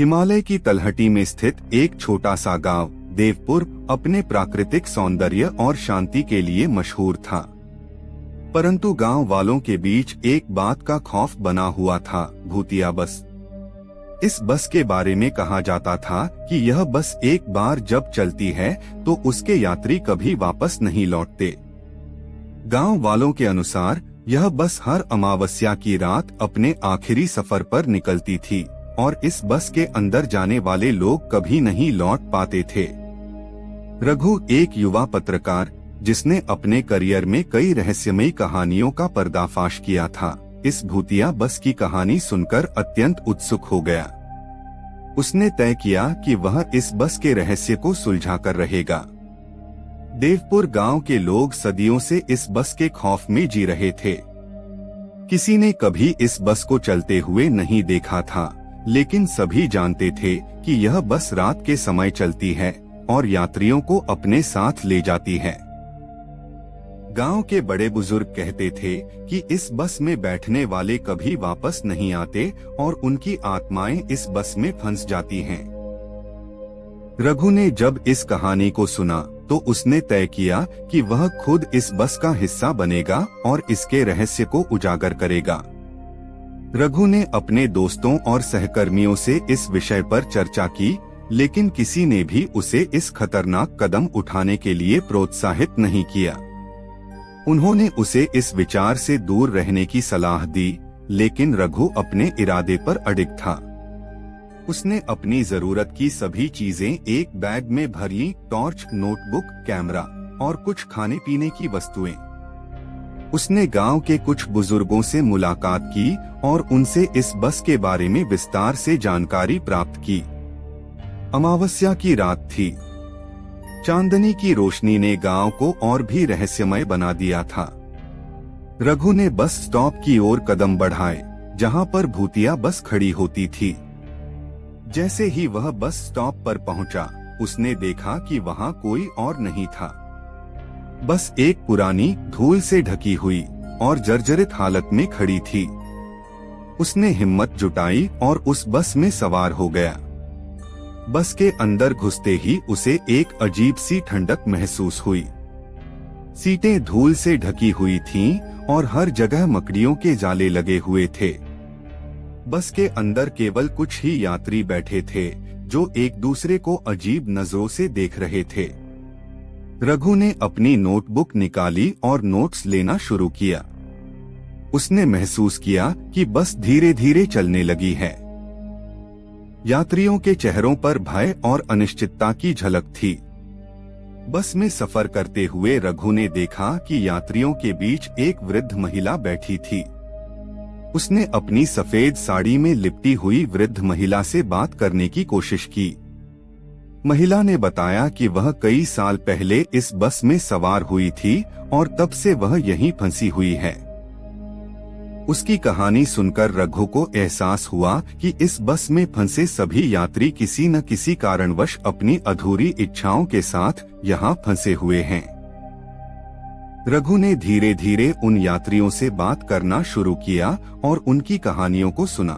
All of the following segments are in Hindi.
हिमालय की तलहटी में स्थित एक छोटा सा गांव देवपुर अपने प्राकृतिक सौंदर्य और शांति के लिए मशहूर था। परंतु गांव वालों के बीच एक बात का खौफ बना हुआ था, भूतिया बस। इस बस के बारे में कहा जाता था कि यह बस एक बार जब चलती है तो उसके यात्री कभी वापस नहीं लौटते। गांव वालों के अनुसार यह बस हर अमावस्या की रात अपने आखिरी सफर पर निकलती थी और इस बस के अंदर जाने वाले लोग कभी नहीं लौट पाते थे। रघु एक युवा पत्रकार जिसने अपने करियर में कई रहस्यमयी कहानियों का पर्दाफाश किया था, इस भूतिया बस की कहानी सुनकर अत्यंत उत्सुक हो गया। उसने तय किया कि वह इस बस के रहस्य को सुलझा कर रहेगा। देवपुर गांव के लोग सदियों से इस बस के खौफ में जी रहे थे। किसी ने कभी इस बस को चलते हुए नहीं देखा था, लेकिन सभी जानते थे कि यह बस रात के समय चलती है और यात्रियों को अपने साथ ले जाती है। गांव के बड़े बुजुर्ग कहते थे कि इस बस में बैठने वाले कभी वापस नहीं आते और उनकी आत्माएं इस बस में फंस जाती हैं। रघु ने जब इस कहानी को सुना तो उसने तय किया कि वह खुद इस बस का हिस्सा बनेगा और इसके रहस्य को उजागर करेगा। रघु ने अपने दोस्तों और सहकर्मियों से इस विषय पर चर्चा की, लेकिन किसी ने भी उसे इस खतरनाक कदम उठाने के लिए प्रोत्साहित नहीं किया। उन्होंने उसे इस विचार से दूर रहने की सलाह दी, लेकिन रघु अपने इरादे पर अडिग था। उसने अपनी जरूरत की सभी चीजें एक बैग में भर ली, टॉर्च, नोटबुक, कैमरा और कुछ खाने पीने की वस्तुएं। उसने गांव के कुछ बुजुर्गों से मुलाकात की और उनसे इस बस के बारे में विस्तार से जानकारी प्राप्त की। अमावस्या की रात थी। चांदनी की रोशनी ने गांव को और भी रहस्यमय बना दिया था। रघु ने बस स्टॉप की ओर कदम बढ़ाए, जहां पर भूतिया बस खड़ी होती थी। जैसे ही वह बस स्टॉप पर पहुंचा, उसने देखा कि वहां कोई और नहीं था। बस एक पुरानी, धूल से ढकी हुई और जर्जरित हालत में खड़ी थी। उसने हिम्मत जुटाई और उस बस में सवार हो गया। बस के अंदर घुसते ही उसे एक अजीब सी ठंडक महसूस हुई। सीटें धूल से ढकी हुई थीं और हर जगह मकड़ियों के जाले लगे हुए थे। बस के अंदर केवल कुछ ही यात्री बैठे थे जो एक दूसरे को अजीब नजरों से देख रहे थे। रघु ने अपनी नोटबुक निकाली और नोट्स लेना शुरू किया। उसने महसूस किया कि बस धीरे धीरे चलने लगी है। यात्रियों के चेहरों पर भय और अनिश्चितता की झलक थी। बस में सफर करते हुए रघु ने देखा कि यात्रियों के बीच एक वृद्ध महिला बैठी थी। उसने अपनी सफेद साड़ी में लिपटी हुई वृद्ध महिला से बात करने की कोशिश की। महिला ने बताया कि वह कई साल पहले इस बस में सवार हुई थी और तब से वह यहीं फंसी हुई है। उसकी कहानी सुनकर रघु को एहसास हुआ कि इस बस में फंसे सभी यात्री किसी न किसी कारणवश अपनी अधूरी इच्छाओं के साथ यहाँ फंसे हुए हैं। रघु ने धीरे धीरे उन यात्रियों से बात करना शुरू किया और उनकी कहानियों को सुना।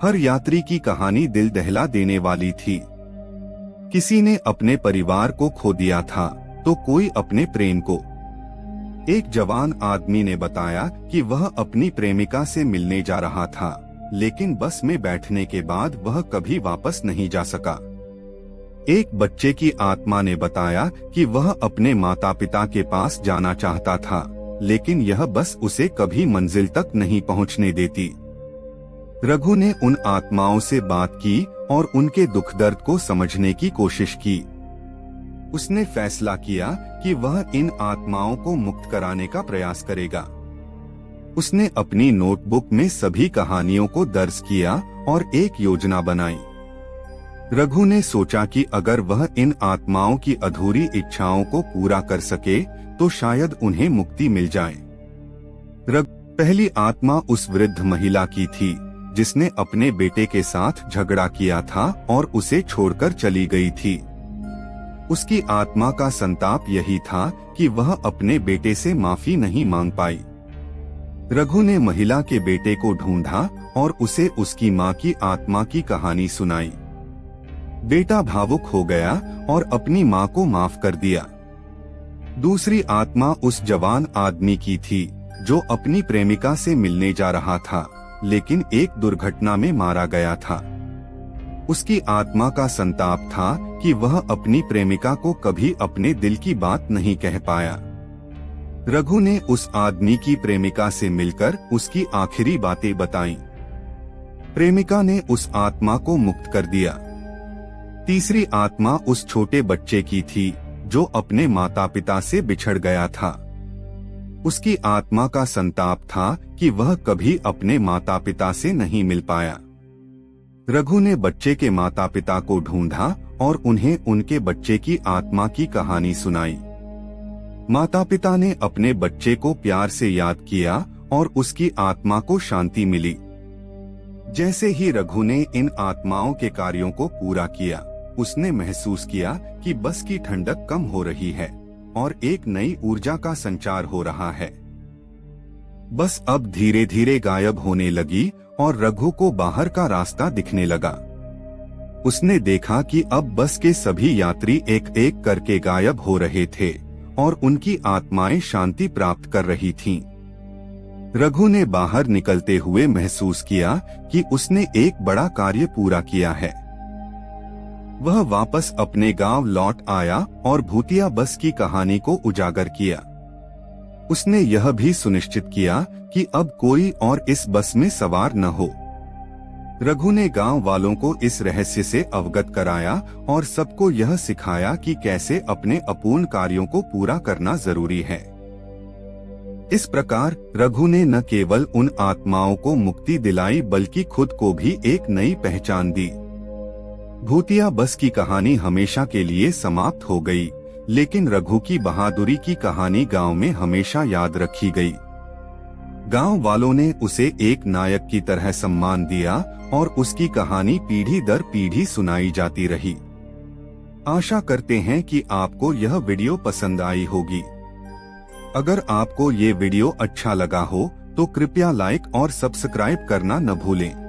हर यात्री की कहानी दिल दहला देने वाली थी। किसी ने अपने परिवार को खो दिया था तो कोई अपने प्रेम को। एक जवान आदमी ने बताया कि वह अपनी प्रेमिका से मिलने जा रहा था, लेकिन बस में बैठने के बाद वह कभी वापस नहीं जा सका। एक बच्चे की आत्मा ने बताया कि वह अपने माता पिता के पास जाना चाहता था, लेकिन यह बस उसे कभी मंजिल तक नहीं पहुंचने देती। रघु ने उन आत्माओं से बात की और उनके दुख दर्द को समझने की कोशिश की। उसने फैसला किया कि वह इन आत्माओं को मुक्त कराने का प्रयास करेगा। उसने अपनी नोटबुक में सभी कहानियों को दर्ज किया और एक योजना बनाई। रघु ने सोचा कि अगर वह इन आत्माओं की अधूरी इच्छाओं को पूरा कर सके तो शायद उन्हें मुक्ति मिल जाए। पहली आत्मा उस वृद्ध महिला की थी जिसने अपने बेटे के साथ झगड़ा किया था और उसे छोड़कर चली गई थी। उसकी आत्मा का संताप यही था कि वह अपने बेटे से माफी नहीं मांग पाई। रघु ने महिला के बेटे को ढूंढा और उसे उसकी माँ की आत्मा की कहानी सुनाई। बेटा भावुक हो गया और अपनी माँ को माफ कर दिया। दूसरी आत्मा उस जवान आदमी की थी जो अपनी प्रेमिका से मिलने जा रहा था, लेकिन एक दुर्घटना में मारा गया था। उसकी आत्मा का संताप था कि वह अपनी प्रेमिका को कभी अपने दिल की बात नहीं कह पाया। रघु ने उस आदमी की प्रेमिका से मिलकर उसकी आखिरी बातें बताईं। प्रेमिका ने उस आत्मा को मुक्त कर दिया। तीसरी आत्मा उस छोटे बच्चे की थी जो अपने माता पिता से बिछड़ गया था। उसकी आत्मा का संताप था कि वह कभी अपने माता पिता से नहीं मिल पाया। रघु ने बच्चे के माता पिता को ढूंढा और उन्हें उनके बच्चे की आत्मा की कहानी सुनाई। माता पिता ने अपने बच्चे को प्यार से याद किया और उसकी आत्मा को शांति मिली। जैसे ही रघु ने इन आत्माओं के कार्यों को पूरा किया, उसने महसूस किया कि बस की ठंडक कम हो रही है और एक नई ऊर्जा का संचार हो रहा है। बस अब धीरे धीरे गायब होने लगी और रघु को बाहर का रास्ता दिखने लगा। उसने देखा कि अब बस के सभी यात्री एक एक करके गायब हो रहे थे और उनकी आत्माएं शांति प्राप्त कर रही थीं। रघु ने बाहर निकलते हुए महसूस किया कि उसने एक बड़ा कार्य पूरा किया है। वह वापस अपने गांव लौट आया और भूतिया बस की कहानी को उजागर किया। उसने यह भी सुनिश्चित किया कि अब कोई और इस बस में सवार न हो। रघु ने गांव वालों को इस रहस्य से अवगत कराया और सबको यह सिखाया कि कैसे अपने अपूर्ण कार्यों को पूरा करना जरूरी है। इस प्रकार रघु ने न केवल उन आत्माओं को मुक्ति दिलाई बल्कि खुद को भी एक नई पहचान दी। भूतिया बस की कहानी हमेशा के लिए समाप्त हो गई, लेकिन रघु की बहादुरी की कहानी गांव में हमेशा याद रखी गई। गांव वालों ने उसे एक नायक की तरह सम्मान दिया और उसकी कहानी पीढ़ी दर पीढ़ी सुनाई जाती रही। आशा करते हैं कि आपको यह वीडियो पसंद आई होगी। अगर आपको ये वीडियो अच्छा लगा हो तो कृपया लाइक और सब्सक्राइब करना न भूलें।